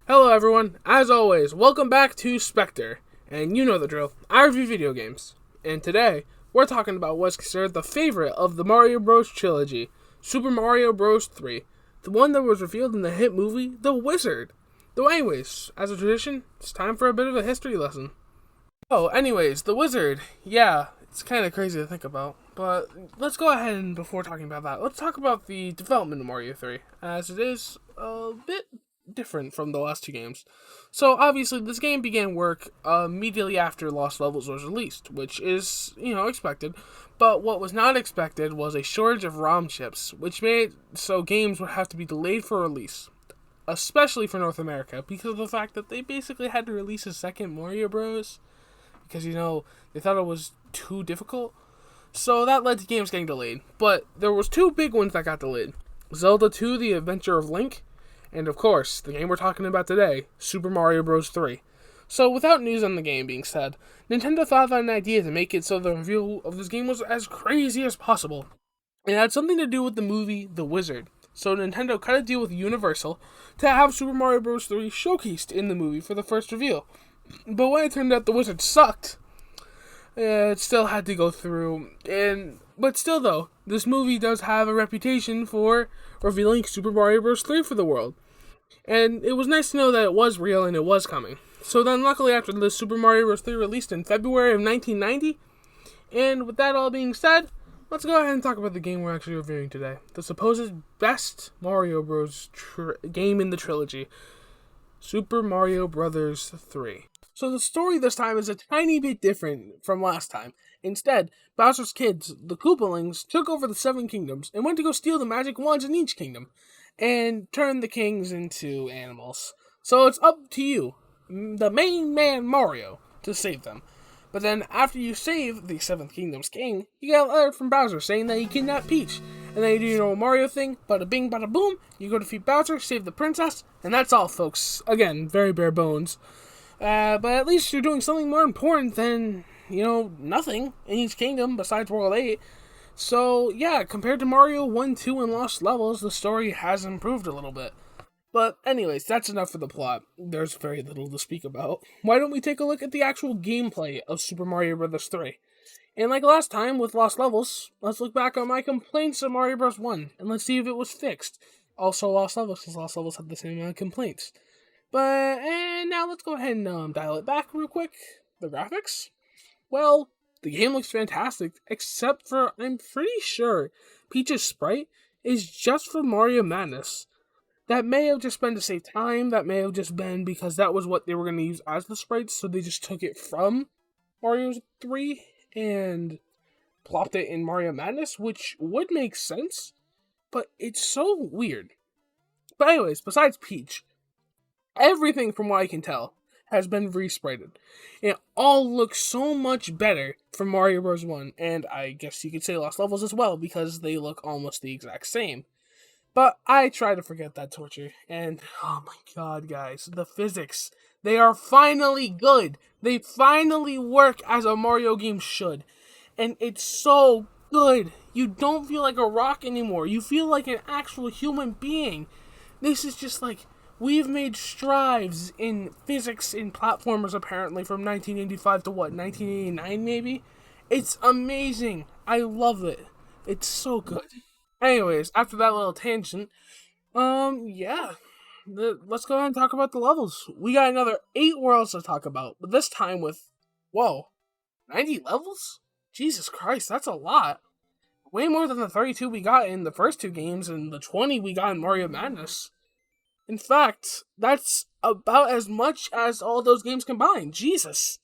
Hello everyone, as always, welcome back to Specter, and you know the drill, I review video games, and today, we're talking about what's considered the favorite of the Mario Bros. Trilogy, Super Mario Bros. 3, the one that was revealed in the hit movie, The Wizard. Though anyways, as a tradition, it's time for a bit of a history lesson. The Wizard, yeah, it's kind of crazy to think about, but let's go ahead and before talking about that, let's talk about the development of Mario 3, as it is a bit different from the last two games. So obviously this game began work immediately after Lost Levels was released, which is, expected. But what was not expected was a shortage of ROM chips, which made it so games would have to be delayed for release, especially for North America, because of the fact that they basically had to release a second Mario Bros. Because, they thought it was too difficult. So that led to games getting delayed. But there was two big ones that got delayed. Zelda 2, The Adventure of Link, and of course, the game we're talking about today, Super Mario Bros. 3. So without news on the game being said, Nintendo thought of an idea to make it so the reveal of this game was as crazy as possible. It had something to do with the movie The Wizard. So Nintendo cut a deal with Universal to have Super Mario Bros. 3 showcased in the movie for the first reveal. But when it turned out The Wizard sucked, it still had to go through. But still though, this movie does have a reputation for revealing Super Mario Bros. 3 for the world. And it was nice to know that it was real and it was coming. So then luckily after the Super Mario Bros. 3 released in February of 1990, and with that all being said, let's go ahead and talk about the game we're actually reviewing today. The supposed best Mario Bros. Game in the trilogy, Super Mario Bros. 3. So the story this time is a tiny bit different from last time. Instead, Bowser's kids, the Koopalings, took over the Seven Kingdoms and went to go steal the magic wands in each kingdom and turn the kings into animals. So it's up to you, the main man Mario, to save them. But then after you save the Seventh Kingdom's king, you get a letter from Bowser saying that he kidnapped Peach. And then you do your normal Mario thing, bada bing, bada boom, you go defeat Bowser, save the princess, and that's all, folks. Again, very bare bones. But at least you're doing something more important than, nothing in each kingdom besides World 8. So, yeah, compared to Mario 1, 2, and Lost Levels, the story has improved a little bit. But anyways, that's enough for the plot. There's very little to speak about. Why don't we take a look at the actual gameplay of Super Mario Bros. 3? And like last time with Lost Levels, let's look back on my complaints of Mario Bros. 1, and let's see if it was fixed. Also Lost Levels, because Lost Levels had the same amount of complaints. And now let's go ahead and dial it back real quick. The graphics? Well, the game looks fantastic, except for I'm pretty sure Peach's sprite is just for Mario Madness. That may have just been to save time, that may have just been because that was what they were going to use as the sprites, so they just took it from Mario 3 and plopped it in Mario Madness, which would make sense, but it's so weird. But anyways, besides Peach, everything from what I can tell has been resprited. It all looks so much better from Mario Bros. 1, and I guess you could say Lost Levels as well, because they look almost the exact same. But I try to forget that torture, and oh my god, guys, the physics, they are finally good. They finally work as a Mario game should, and it's so good. You don't feel like a rock anymore. You feel like an actual human being. This is just like, we've made strides in physics in platformers apparently from 1985 to 1989 maybe? It's amazing. I love it. It's so good. Anyways, after that little tangent, let's go ahead and talk about the levels. We got another 8 worlds to talk about, but this time with, 90 levels? Jesus Christ, that's a lot. Way more than the 32 we got in the first two games and the 20 we got in Mario Madness. In fact, that's about as much as all those games combined. Jesus.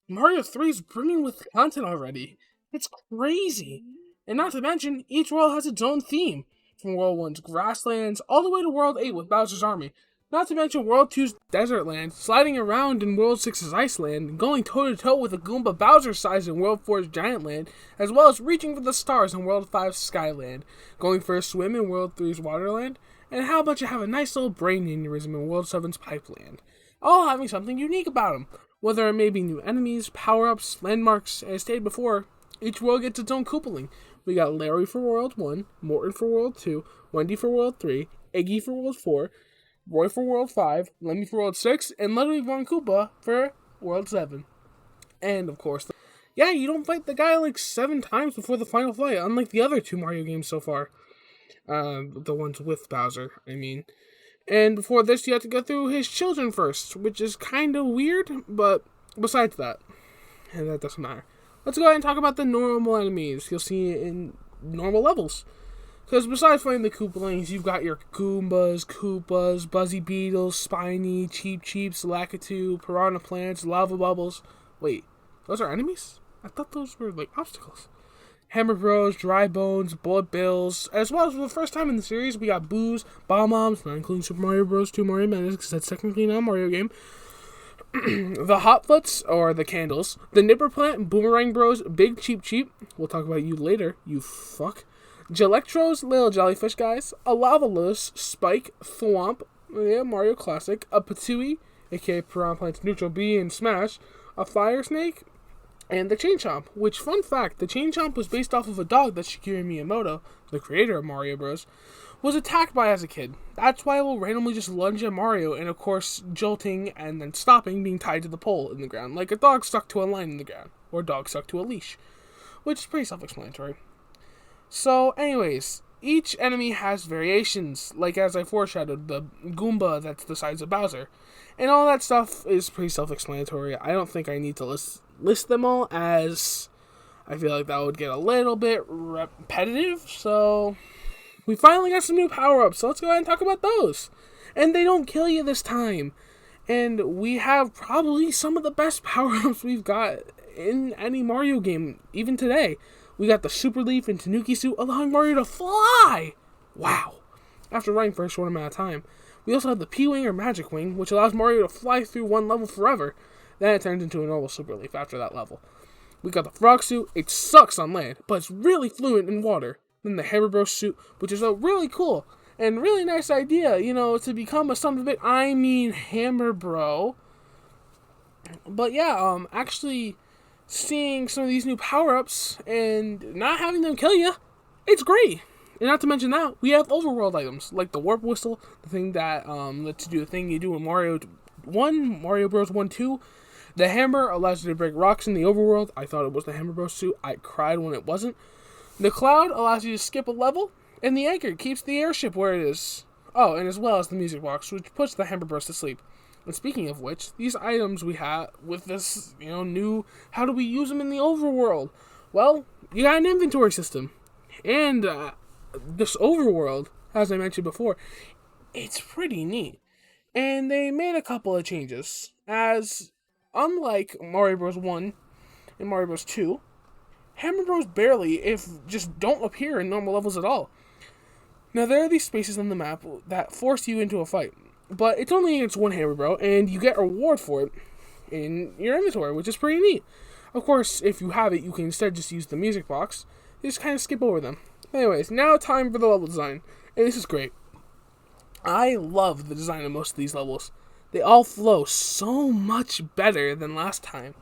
Mario 3's brimming with content already. It's crazy. And not to mention, each world has its own theme. From World 1's grasslands, all the way to World 8 with Bowser's Army. Not to mention World 2's desert land, sliding around in World 6's Iceland, and going toe-to-toe with a Goomba Bowser size in World 4's Giant Land, as well as reaching for the stars in World 5's Skyland, going for a swim in World 3's Waterland, and how about you have a nice little brain aneurysm in World 7's Pipeland, all having something unique about them. Whether it may be new enemies, power-ups, landmarks, as stated before, each world gets its own Koopaling. We got Larry for World 1, Morton for World 2, Wendy for World 3, Iggy for World 4, Roy for World 5, Lemmy for World 6, and Ludwig von Koopa for World 7. And, of course, yeah, you don't fight the guy like 7 times before the final fight, unlike the other 2 Mario games so far. The ones with Bowser, I mean. And before this, you have to go through his children first, which is kind of weird, but besides that, and that doesn't matter. Let's go ahead and talk about the normal enemies you'll see in normal levels. Because besides fighting the Koopalings, you've got your Goombas, Koopas, Buzzy Beetles, Spiny, Cheep Cheeps, Lakitu, Piranha Plants, Lava Bubbles. Wait, those are enemies? I thought those were like obstacles. Hammer Bros, Dry Bones, Bullet Bills, as well as for the first time in the series, we got Boos, Bomb-Bombs, not including Super Mario Bros. 2 Mario Menace, because that's technically not a Mario game. The Hotfoots, or the Candles, the Nipper Plant, Boomerang Bros, Big Cheep Cheep, we'll talk about you later, you fuck. Gelectros, Little Jellyfish Guys, a Lavalos, Spike, Thwomp, yeah, Mario Classic, a Patooey, aka Piranha Plant's Neutral B and Smash, a Fire Snake, and the Chain Chomp, which, fun fact, the Chain Chomp was based off of a dog that Shigeru Miyamoto, the creator of Mario Bros., was attacked by as a kid. That's why it will randomly just lunge at Mario, and of course, jolting and then stopping, being tied to the pole in the ground, like a dog stuck to a line in the ground, or a dog stuck to a leash, which is pretty self-explanatory. So, anyways, each enemy has variations, like as I foreshadowed, the Goomba that's the size of Bowser. And all that stuff is pretty self-explanatory. I don't think I need to list them all, as I feel like that would get a little bit repetitive. So, we finally got some new power-ups, so let's go ahead and talk about those. And they don't kill you this time. And we have probably some of the best power-ups we've got in any Mario game, even today. We got the Super Leaf and Tanuki Suit, allowing Mario to fly! Wow. After running for a short amount of time. We also have the P-Wing or Magic Wing, which allows Mario to fly through one level forever. Then it turns into a normal Super Leaf after that level. We got the Frog Suit. It sucks on land, but it's really fluent in water. Then the Hammer Bros Suit, which is a really cool and really nice idea, to become a son of a bitch. I mean, Hammer Bro. But yeah, actually seeing some of these new power-ups and not having them kill you, it's great. And not to mention that, we have overworld items, like the Warp Whistle, the thing that lets you do the thing you do in Mario 1, Mario Bros. 1, 2. The hammer allows you to break rocks in the overworld. I thought it was the Hammer Bros. Suit. I cried when it wasn't. The Cloud allows you to skip a level, and the Anchor keeps the airship where it is. Oh, and as well as the Music Box, which puts the Hammer Bros. To sleep. And speaking of which, these items we have with this, new, how do we use them in the overworld? Well, you got an inventory system. And, this overworld, as I mentioned before, it's pretty neat. And they made a couple of changes, as unlike Mario Bros. 1 and Mario Bros. 2, Hammer Bros. Barely, if just don't appear in normal levels at all. Now, there are these spaces on the map that force you into a fight, but it's only against one Hammer Bro, and you get a reward for it in your inventory, which is pretty neat. Of course, if you have it, you can instead just use the Music Box. You just kind of skip over them. Anyways, now time for the level design. And this is great. I love the design of most of these levels. They all flow so much better than last time.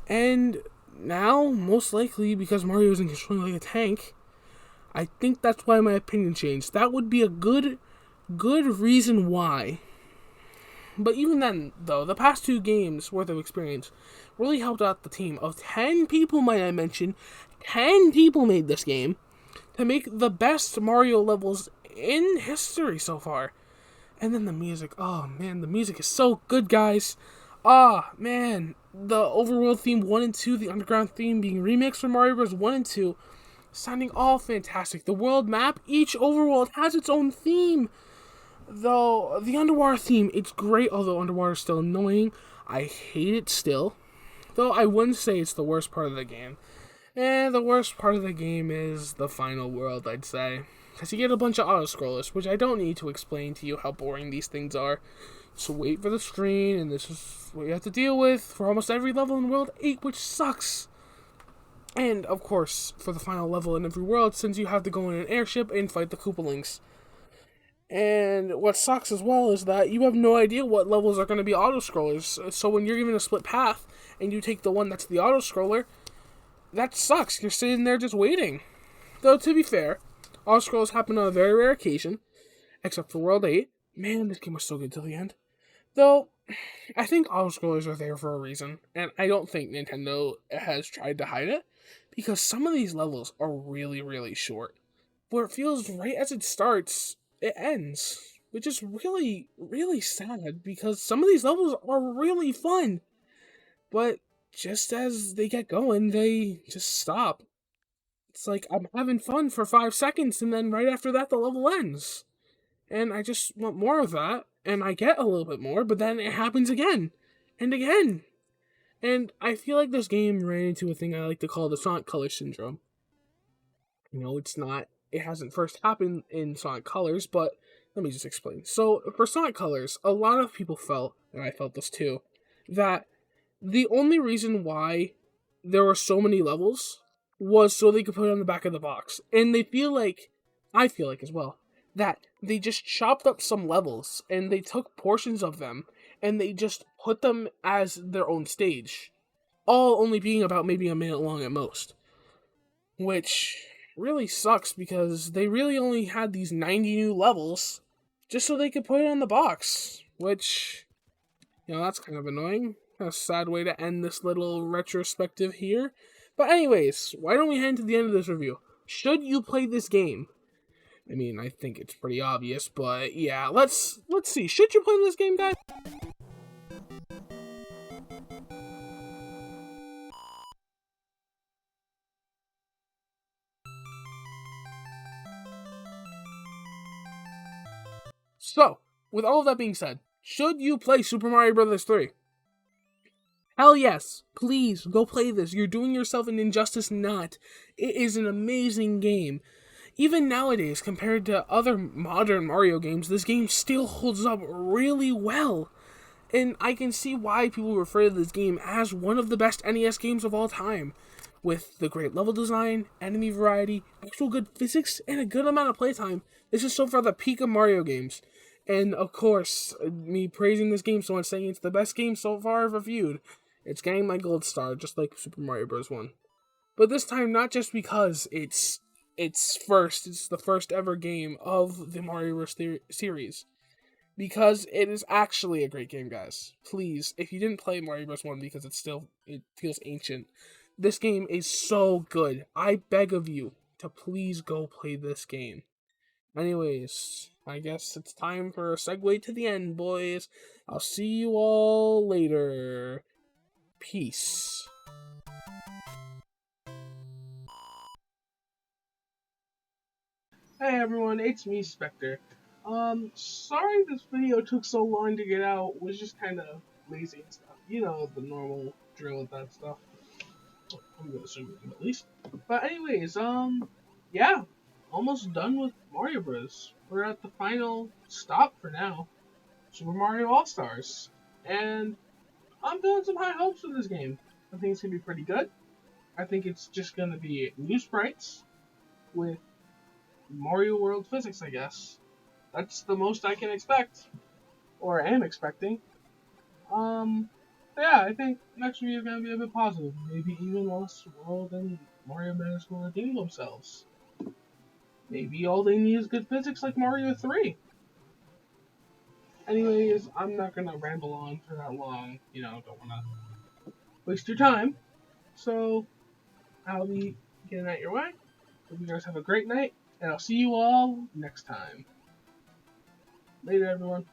And now, most likely, because Mario isn't controlling like a tank, I think that's why my opinion changed. That would be a good reason why. But even then, though, the past 2 games worth of experience really helped out the team of 10 people, might I mention. 10 people made this game to make the best Mario levels in history so far. And then the music. Oh, man, the music is so good, guys. Ah, man. The overworld theme 1 and 2, the underground theme being remixed from Mario Bros. 1 and 2, sounding all fantastic. The world map, each overworld has its own theme. Though, the underwater theme, it's great, although underwater is still annoying. I hate it still. Though, I wouldn't say it's the worst part of the game. And the worst part of the game is the final world, I'd say. Because you get a bunch of auto-scrollers, which I don't need to explain to you how boring these things are. So wait for the screen, and this is what you have to deal with for almost every level in World 8, which sucks. And, of course, for the final level in every world, since you have to go in an airship and fight the Koopalings. And what sucks as well is that you have no idea what levels are going to be auto-scrollers. So when you're given a split path, and you take the one that's the auto-scroller, that sucks. You're sitting there just waiting. Though, to be fair, auto-scrolls happen on a very rare occasion, except for World 8. Man, this game was so good till the end. Though, I think auto-scrollers are there for a reason, and I don't think Nintendo has tried to hide it, because some of these levels are really, really short. Where it feels right as it starts, it ends. Which is really, really sad, because some of these levels are really fun. But just as they get going, they just stop. It's like I'm having fun for 5 seconds, and then right after that, the level ends. And I just want more of that, and I get a little bit more, but then it happens again and again. And I feel like this game ran into a thing I like to call the Sonic Color Syndrome. It's not, it hasn't first happened in Sonic Colors, but let me just explain. So, for Sonic Colors, a lot of people felt, and I felt this too, that the only reason why there were so many levels was so they could put it on the back of the box. And I feel like as well, that they just chopped up some levels and they took portions of them and they just put them as their own stage. All only being about maybe a minute long at most. Which really sucks because they really only had these 90 new levels just so they could put it on the box. Which, that's kind of annoying. A sad way to end this little retrospective here. But anyways, why don't we head to the end of this review? Should you play this game? I mean, I think it's pretty obvious, but yeah, let's see. Should you play this game, guys? So, with all of that being said, should you play Super Mario Bros. 3? Hell yes. Please, go play this. You're doing yourself an injustice not. It is an amazing game. Even nowadays, compared to other modern Mario games, this game still holds up really well. And I can see why people refer to this game as one of the best NES games of all time. With the great level design, enemy variety, actual good physics, and a good amount of playtime, this is so far the peak of Mario games. And of course, me praising this game so much, saying it's the best game so far I've reviewed, it's getting my gold star, just like Super Mario Bros. 1. But this time, not just because it's the first ever game of the Mario Bros. Series. Because it is actually a great game, guys. Please, if you didn't play Mario Bros. 1 because it feels ancient, this game is so good. I beg of you to please go play this game. Anyways, I guess it's time for a segue to the end, boys. I'll see you all later. Peace. Hey everyone, it's me, Specter. Sorry this video took so long to get out. Was just kind of lazy and stuff. The normal drill with that stuff. I'm gonna assume you do at least. But anyways, yeah, almost done with Mario Bros. We're at the final stop for now, Super Mario All Stars, and I'm building some high hopes for this game. I think it's gonna be pretty good. I think it's just gonna be new sprites with Mario World physics, I guess. That's the most I can expect, or am expecting. Yeah, I think next review is gonna be a bit positive. Maybe even less world and Mario managed to redeem themselves. Maybe all they need is good physics like Mario 3. Anyways, I'm not gonna ramble on for that long. Don't wanna waste your time. So, I'll be getting out your way. Hope you guys have a great night, and I'll see you all next time. Later, everyone.